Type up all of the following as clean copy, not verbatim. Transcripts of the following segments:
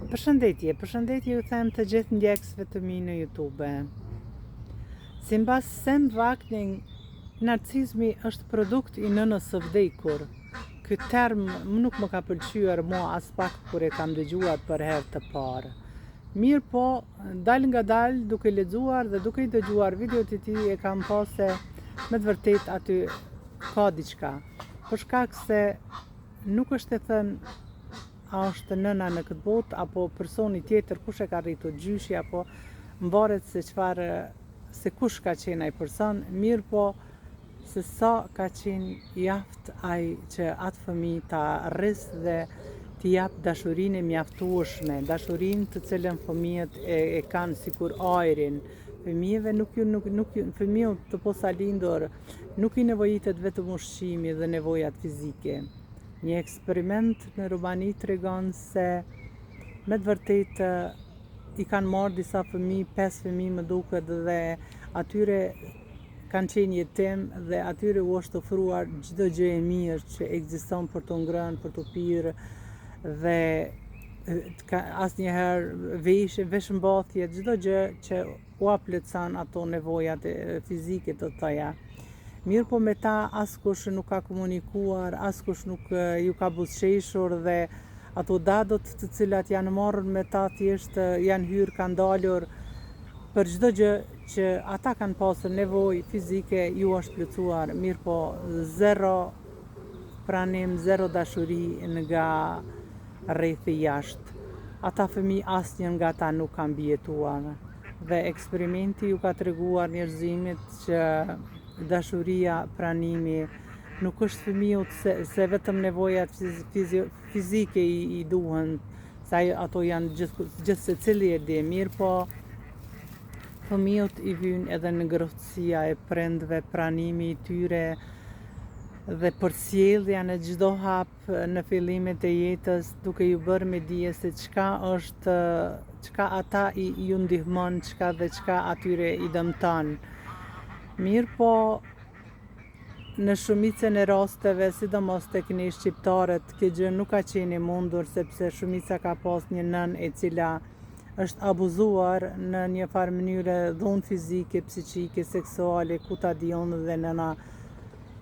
Përshëndetje ju them të gjithë ndjekësve të mi në YouTube. Simbas Sam Vaknin, narcizmi është produkt i nënës së vdekur. Ky term nuk më ka pëlqyer mua as pak kur e kam dëgjuar për herë të parë. Mirë po, dal nga dal, duke lexuar dhe duke i dëgjuar videot e tij, e kam pa se me të vërtet aty ka diçka. Për shkak se nuk është e thënë a është nëna në këtë botë apo personi tjetër, kush e ka rritur, gjyshi apo mvaret se kush ka qenë ai person, mirë po se sa ka qenë jaft ai që atë fëmijë ta rris dhe t'i jap dashurinë e mjaftueshme, dashurinë të cilën fëmijët e kanë sikur ajrin. Fëmijëve të posalindur nuk i nevojitet vetëm ushqimi dhe nevojat fizike. Një eksperiment në Rumani tregon se me të vërtet i kanë marrë disa fëmijë, 5 fëmijë më duket, dhe atyre kanë qenë jetim dhe atyre u është ofruar çdo gjë e mirë që ekziston për të ngrënë, për të pirë dhe asnjëherë veshmbathje, çdo gjë që u plotson ato nevojat fizike të toja. Mirë po me ta askush nuk ka komunikuar, askush nuk ju ka buzëqeshur dhe ato dadot të cilat janë marrën me ta thjesht janë hyrë, kanë dalur për çdo gjë që ata kanë pasur nevojë fizike ju është plotësuar. Mirë po, zero pranim, zero dashuri nga rrethi jashtë. Ata fëmijë asnjë nga ta nuk kanë mbijetuar. Dhe eksperimenti ju ka treguar njerëzimit që dashuria, pranimi nuk është fëmijët se vetëm nevojat fizike i duhen, sa ato janë gjithë secili e di, mirë po fëmijët i vijnë edhe në ngrohtësia e prindve, pranimi i tyre dhe përcjellja në çdo hap në fillimet e jetës, duke ju bërë me dije se çka ata ju ndihmon, çka atyre i dëmton. Mirë po, në shumicën e rasteve, sidomos tek ne shqiptarët, kjo gjë nuk ka qenë e mundur sepse shumica ka pas një nën e cila është abuzuar në një farë mënyre, dhunë fizike, psiqike, seksuale, ku ta dion, dhe nëna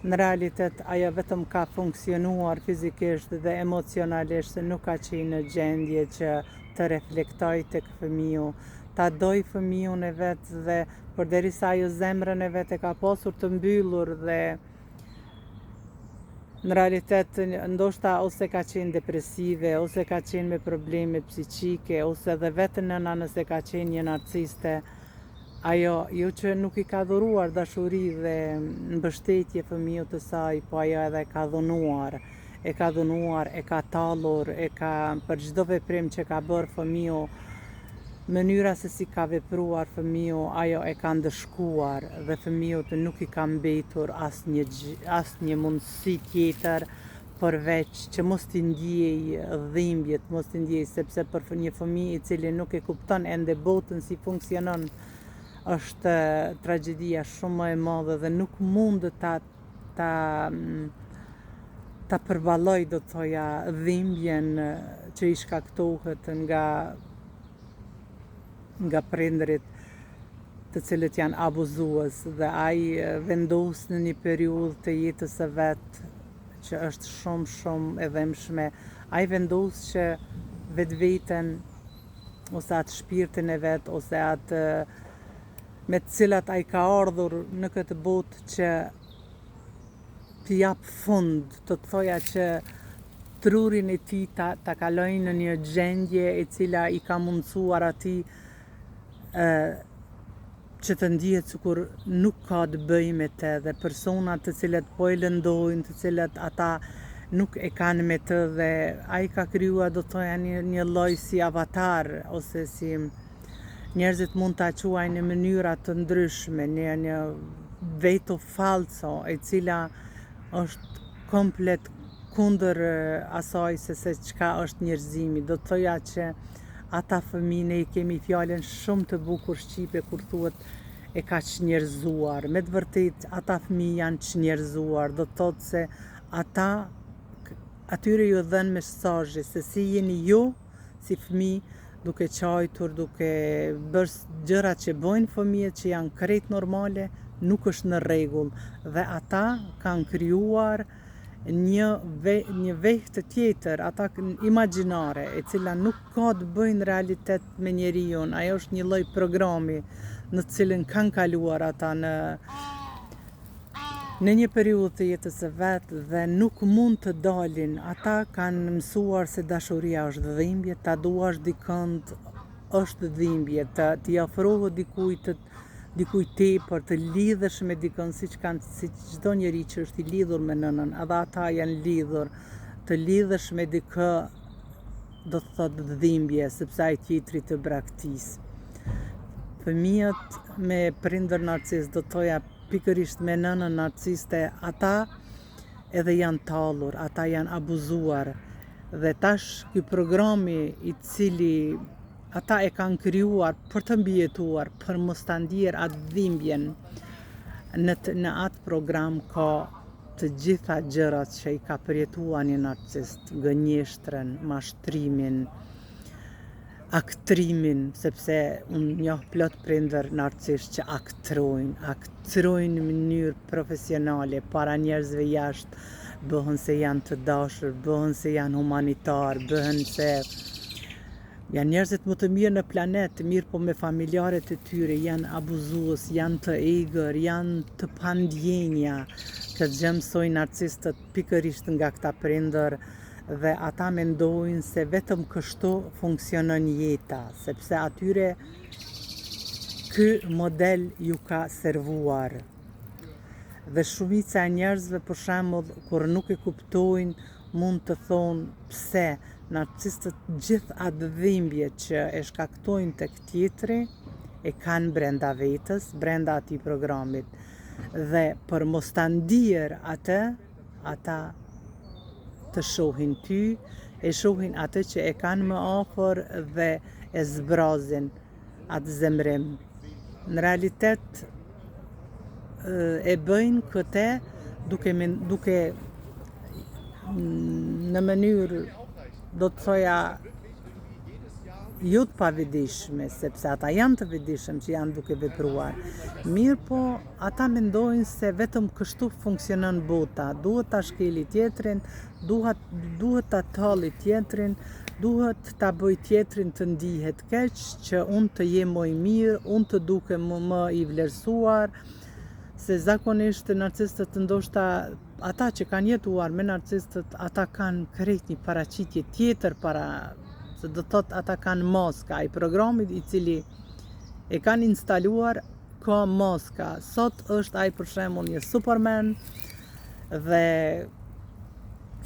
në realitet ajo vetëm ka funksionuar fizikisht dhe emocionalisht, nuk ka qenë në gjendje që të reflektoj tek fëmiu, ta doj fëmiun e vetë dhe përderisa ajo zemrën e vetë e ka pasur të mbyllur dhe në realitet ndoshta ose ka qenë depresive, ose ka qenë me probleme psiqike, ose edhe vetë nëna nëse ka qenë një narciste, ajo jo që nuk i ka dhuruar dashuri dhe mbështetje fëmijët të saj, po ajo edhe e ka dhunuar, e ka tallur, për çdo veprim që ka bërë fëmiu, mënyra se si ka vepruar fëmiu, ajo e ka ndëshkuar dhe fëmijët nuk i ka mbetur asnjë mundësi tjetër përveç që mos t'i ndjej dhimbjet, mos t'i ndjej, sepse për një fëmijë i cili nuk e kupton ende botën si funksionon, është tragjedia shumë më e madhe dhe nuk mund ta përballoj, do të thoja, dhimbjen që i shkaktohet nga prindrit të cilët janë abuzues, dhe ai vendos në një periudhë të jetës së vet që është shumë e dhëmshme, ai vendos që vetveten ose atë shpirtin e vet ose atë me të cilat ai ka ardhur në këtë botë që t'i jap fund, të thoja që trurin e tij ta kalojnë në një gjendje e cila i ka mundësuar atij që të ndihet sikur nuk ka të bëjë me të, dhe personat të cilët po e lëndojnë, të cilët ata nuk e kanë me të, dhe ai ka krijuar, do të thoja, një lloj si avatar, ose si njerëzit mund ta quajnë në mënyra të ndryshme, një veto falso, e cila është komplet kundër asaj se çka është njerëzimi. Do të thoja që ata fëmijë, ne i kemi fjalën shumë të bukur shqipe kur thuhet e ka çnjerëzuar. Me të vërtet, ata fëmijë janë çnjerëzuar, do të thotë se atyre ju dhenë mesazhe se si jeni ju, si fëmijë, duke qajtur, duke bërë gjëra që bojnë fëmijët që janë krejt normale, nuk është në rregull. Dhe ata kanë krijuar një vetë tjetër, ata imagjinare, e cila nuk ka të bëjnë realitet me njeriun. Ajo është një lloj programi në të cilin kanë kaluar ata në një periudhë të jetës së vet dhe nuk mund të dalin. Ata kanë mësuar se dashuria është dhimbje, ta duash dikënd është dhimbje, t'i ofrohet dikujt tepër, të lidhesh me dikën si çdo njeri që është i lidhur me nënën, edhe ata janë lidhur. Të lidhesh me dikë do të thotë dhimbje, sepse ai tjetri të braktis. Fëmijët me prindër narcis, do të thoja pikërisht me nënën narciste, ata edhe janë tallur, ata janë abuzuar. Dhe tash ky programi i cili ata e kanë krijuar për të mbijetuar, për mos ta ndier atë dhimbjen, në atë program ka të gjitha gjërat që i ka përjetuar një narcist, gënjeshtrën, mashtrimin, aktrimin, sepse unë njoh plot prindër narcisht që aktrojnë në mënyrë profesionale para njerëzve jashtë, bëhen se janë të dashur, bëhen se janë humanitar, bëhen se janë njerëzit më të mirë në planet, mirë po me familjarët e tyre janë abuzues, janë të egër, janë të pandjenja. Këtë gjë mësojnë narcistët pikërisht nga këta prindër dhe ata mendojnë se vetëm kështu funksionon jeta, sepse atyre ky model ju ka servuar. Dhe shumica e njerëzve, për shembull, kur nuk e kuptojnë, mund të thonë pse narcistët gjithë atë dhimbje që e shkaktojnë tek tjetri e kanë brenda vetës, brenda atij programit. Dhe për mos ta ndier atë, ata të shohin ty, e shohin atë që e kanë më afër dhe e zbrazin atë zemrim. Në realitet e bëjnë këtë duke në mënyrë, do të thoja, jo të pavidishme, sepse ata janë të vidishëm që janë duke vepruar. Mirë po, ata mendojnë se vetëm kështu funksionon bota, duhet ta shkeli tjetrin, duhet ta talli tjetrin, duhet ta bëj tjetrin të ndihet keq, që unë të jem më i mirë, unë të dukem më i vlerësuar, se zakonisht narcistët ndoshta ata që kanë jetuar me narcistët, ata kanë krejt një paraqitje tjetër se do thot ata kanë maska, i programit i cili e kanë instaluar ka maska. Sot është ai për shembull një Superman dhe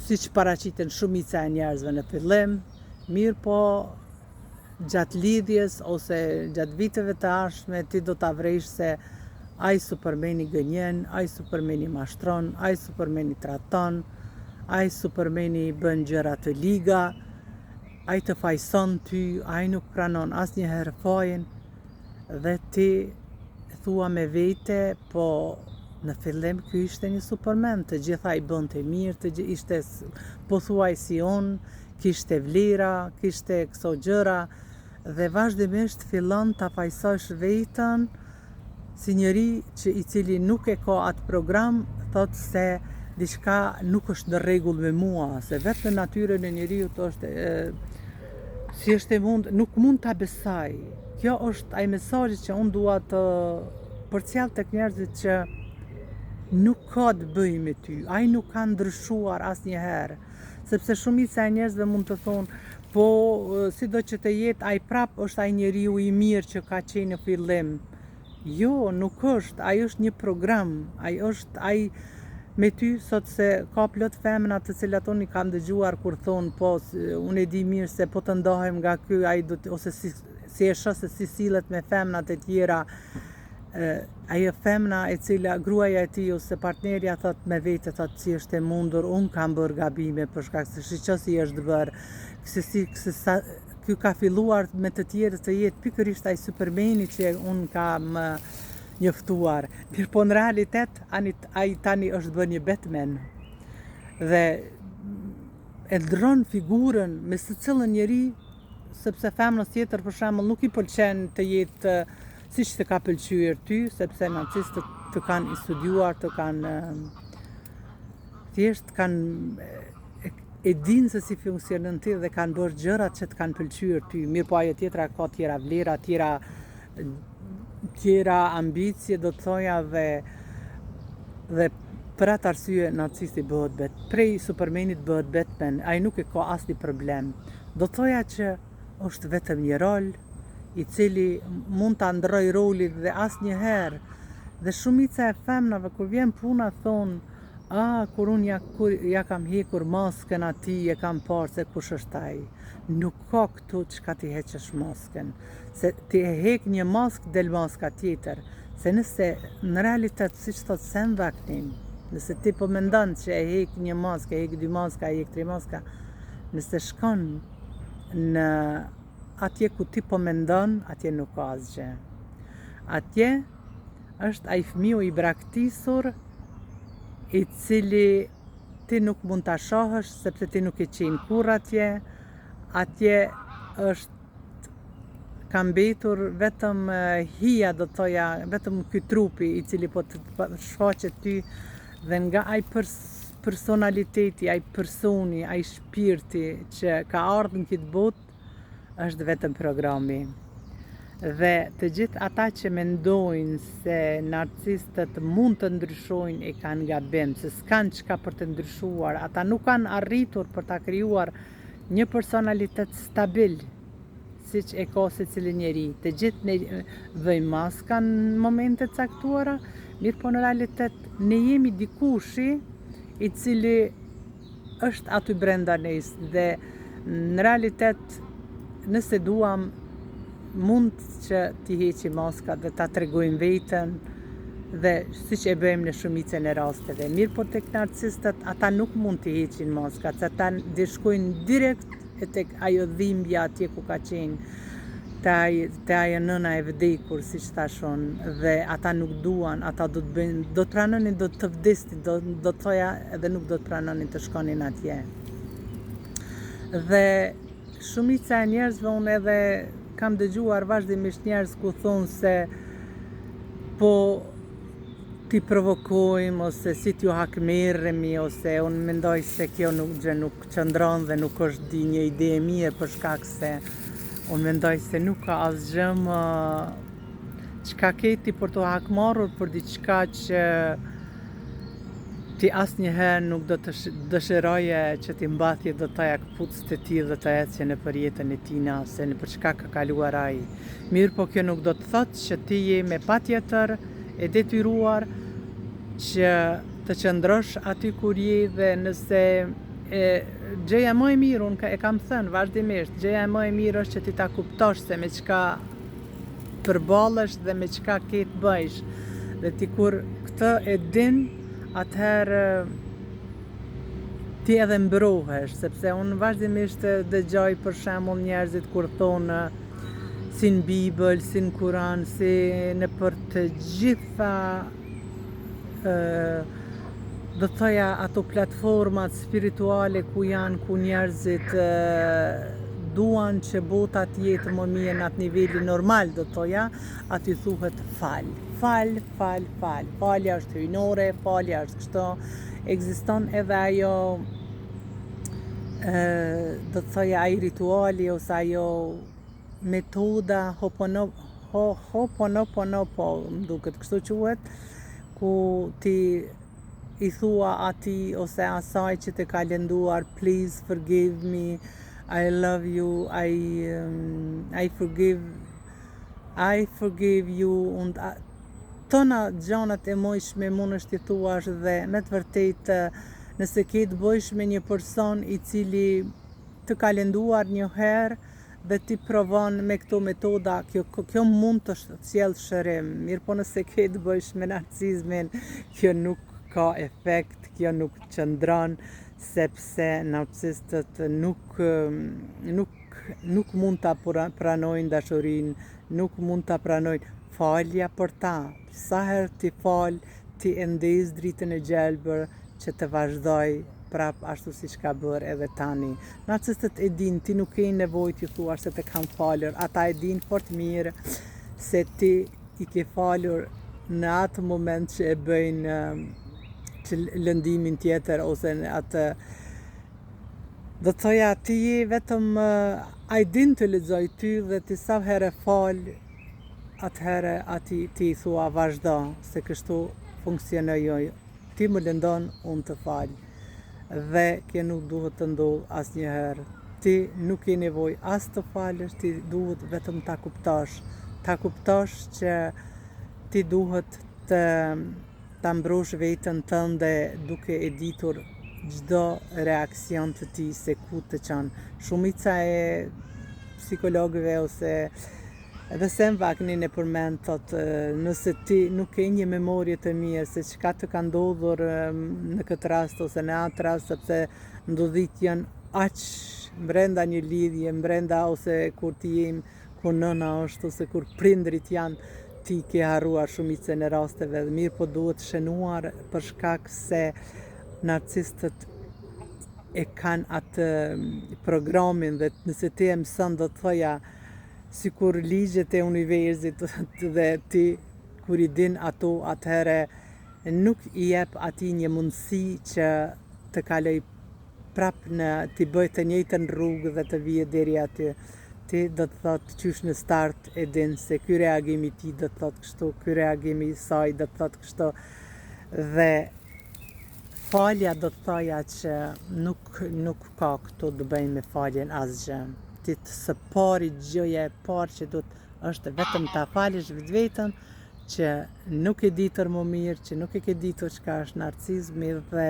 siç paraqiten shumica e njerëzve në fillim, mirë po gjatë lidhjes ose gjatë viteve të ardhshme ti do ta vrejsh se ai Supermani gënjen, ai Supermani mashtron, ai Supermani traton, ai Supermani bën gjëra të liga, ai të fajson ty, ai nuk pranon asnjëherë fajin dhe ti thua me vete, po në fillim ky ishte një Superman, të gjitha i bënte mirë, ishte pothuajsi unë, kishte vlera, kishte këso gjëra dhe vazhdimisht fillon ta fajsosh veten si njëri i cili nuk e ka atë program, thot se diçka nuk është në rregull me mua, se vetë në natyrën e njeriut është si është nuk mund ta besoj. Kjo është ai mesazhi që unë dua të përcjell tek njerëzit që nuk ka të bëjë me ty, ai nuk ka ndryshuar asnjëherë, sepse shumica e njerëzve mund të thonë, po sido që të jetë ai prap është ai njeriu i mirë që ka qenë në fillim. Jo, nuk është, ai është një program, ai me ty sot se ka plot femna të cilat unë i kam dëgjuar kur thonë, po unë e di mirë se po të ndahem nga ky, ai ose si e shoh se si sillet me femnat e tjera, ajo femna e cila gruaja e tij ose partnerja thot me vete, thot si është e mundur, unë kam bërë gabime për shkak se shiqo si është bërë, ky ka filluar me të tjerë të jetë pikërisht ai Supermani që unë kam njoftuar. Mirë po në realitet, ai tani është bërë një Batman dhe e ndron figurën me së cilën njeri sepse femrës tjetër për shembull nuk i pëlqen të jetë siç të ka pëlqyer ty, sepse narcistët të kanë studiuar, të kanë thjesht kanë e dinë se si funksionon ti dhe kanë bërë gjërat që të kanë pëlqyer ty. Mirë po ajo tjetra ka tjera vlera, tjera ambicie, do të thoja, dhe për atë arsye narcisti bëhet prej Supermanit bëhet Batman, ai nuk e ka asnjë problem. Do të thoja që është vetëm një rol i cili mund ta ndroj rolin dhe asnjëherë. Dhe shumica e femnave kur vjen puna thonë, kur unë ja kam hekur maskën atij, e kam parë se kush është ai. Nuk ka këtu çka ti heqësh maskën. Se ti e hek një maskë, del maska tjetër. Se nëse në realitet, siç thot Sam Vaknin, nëse ti po mendon që e hek një maskë, e hek 2 maska, e hek 3 maska, nëse shkon në atje ku ti po mendon, atje nuk ka asgjë. Atje është ai fëmiu i braktisur i cili ti nuk mund ta shohësh sepse ti nuk e qenë kurrë atje. Atje ka mbetur vetëm hija, do të thoja, vetëm ky trupi i cili po të shfaqet ty, dhe nga ai personaliteti, ai personi, ai shpirti që ka ardhur në këtë botë është vetëm programi. Dhe të gjithë ata që mendojnë se narcistët mund të ndryshojnë e kanë gabim, se s'kanë çka për të ndryshuar, ata nuk kanë arritur për ta krijuar një personalitet stabil, siç e ka secili njeri. Të gjithë ne vëjmë maska në momente caktuara, mirë po në realitet ne jemi dikushi i cili është aty brenda nes, dhe në realitet nëse duam mund që t'i heqim maska dhe ta tregojmë veten, dhe siç e bëjmë në shumicën e rasteve. Mirë po tek narcistët ata nuk mund t'i heqin maskat, se ata shkojnë direkt tek ajo dhimbja atje ku ka qenë, te ajo nëna e vdekur, siç thashun, dhe ata nuk duan, ata do të pranonin, do të vdesnin, do të thoja, edhe nuk do të pranonin të shkonin atje. Dhe shumica e njerëzve, unë edhe kam dëgjuar vazhdimisht njerëz ku thonë se po ti provokojmë, ose si t'ju hakmerremi, ose unë mendoj se kjo nuk qëndron dhe nuk është një ide e mirë, për shkak se unë mendoj se nuk ka asgjë më çka ke ti për të hakmarrur për diçka që ti asnjëherë nuk do të dëshiroje që ti mbathje do t'aja këpucët e tij dhe të ecje në për jetën e tina, se në për çka ka kaluar ai. Mirë po kjo nuk do të thotë që ti je me patjetër e detyruar që të qëndrosh aty kur je, dhe nëse gjëja më e mirë, unë e kam thënë vazhdimisht, gjëja më e mirë është që ti ta kuptosh se me çka përballesh dhe me çka ke të bëjsh. Dhe ti kur këtë e din, atëherë ti edhe mbrohesh, sepse unë vazhdimisht dëgjoj për shembull njerëzit kur thonë si në Bibël, si në Kur'an, si në për të gjitha do të thoja ato platformat spirituale ku njerëzit duan që bota të jetë më mirë në atë niveli normal, do të thoja, aty thuhet fal. Falja është hyjnore, falja është kështu. Ekziston edhe ajo, do të thoja, ai rituali ose ajo metoda Ho'oponopono, më duket kështu quhet, ku ti i thua atij ose asaj që të ka lënduar, please forgive me, I love you, I forgive you, und tona gjanat e mojshme mund është t'i thuash, dhe me të vërtetë nëse ke të bëjsh me një person i cili të ka lënduar një herë dhe ti provon me këto metoda, kjo mund të sjellë shërim. Mirë po nëse ke të bëjsh me narcizmin, kjo nuk ka efekt, kjo nuk qëndron, sepse narcistët nuk mund ta pranojnë dashurinë, nuk mund ta pranojnë. Falja për ta, sa herë ti fal, ti e ndez dritën e gjelbër që të vazhdoj prap ashtu si ka bërë edhe tani. Narcistët e din, ti nuk ke nevojë t'ju thuash se të kam falur, ata e din fort mirë se ti i ke falur në atë moment që e bëjnë që lëndimin tjetër ose në atë. Do të thoja ti je vetëm ai din të lexoj ty dhe ti sa herë fal, atëherë ati ti i thua vazhdo, se kështu funksionoj. Ti më lëndon, unë të fal. Dhe kjo nuk duhet të ndodh asnjëherë. Ti nuk ke nevojë as të falësh, ti duhet vetëm ta kuptosh. Ta kuptosh që ti duhet ta mbrosh veten tënde duke e ditur çdo reakcion të ti se ku të çon. Shumica e psikologëve ose edhe Sam Vaknin e përmend thotë nëse ti nuk ke një memorie të mirë se çka të ka ndodhur në këtë rast ose në atë rast, sepse ndodhit janë aq brenda një lidhje, brenda ose kur ti jem, kur nëna është ose kur prindrit janë, ti ke harruar shumicën e rasteve dhe mirë po duhet shënuar për shkak se narcistët e kanë atë programin dhe nëse ti e mëson do të thoja si kur ligjet e universit dhe ti kur i din ato atëherë nuk i jep ati një mundësi që të kaloj prap t'i bëj të njëjtën rrugë dhe të vije deri aty. Ti do të thotë qysh në start e din se ky reagimi ti do të thotë kështu, ky reagimi i saj do të thotë kështu dhe falja do të thoja që nuk ka këtu të bëjnë me faljen asgjë. Ti së pari gjëja e parë që është vetëm ta falësh vetveten që nuk e ditur më mirë, që nuk e ke ditur çka është narcizmi dhe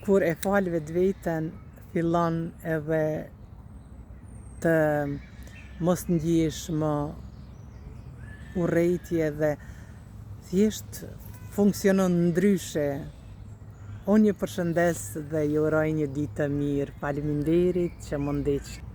kur e fal vetveten fillon edhe të mos ndjesh më urrejtje dhe thjesht funksionon ndryshe. Unë ju përshëndes dhe ju uroj një ditë të mirë. Faleminderit që më ndiqni.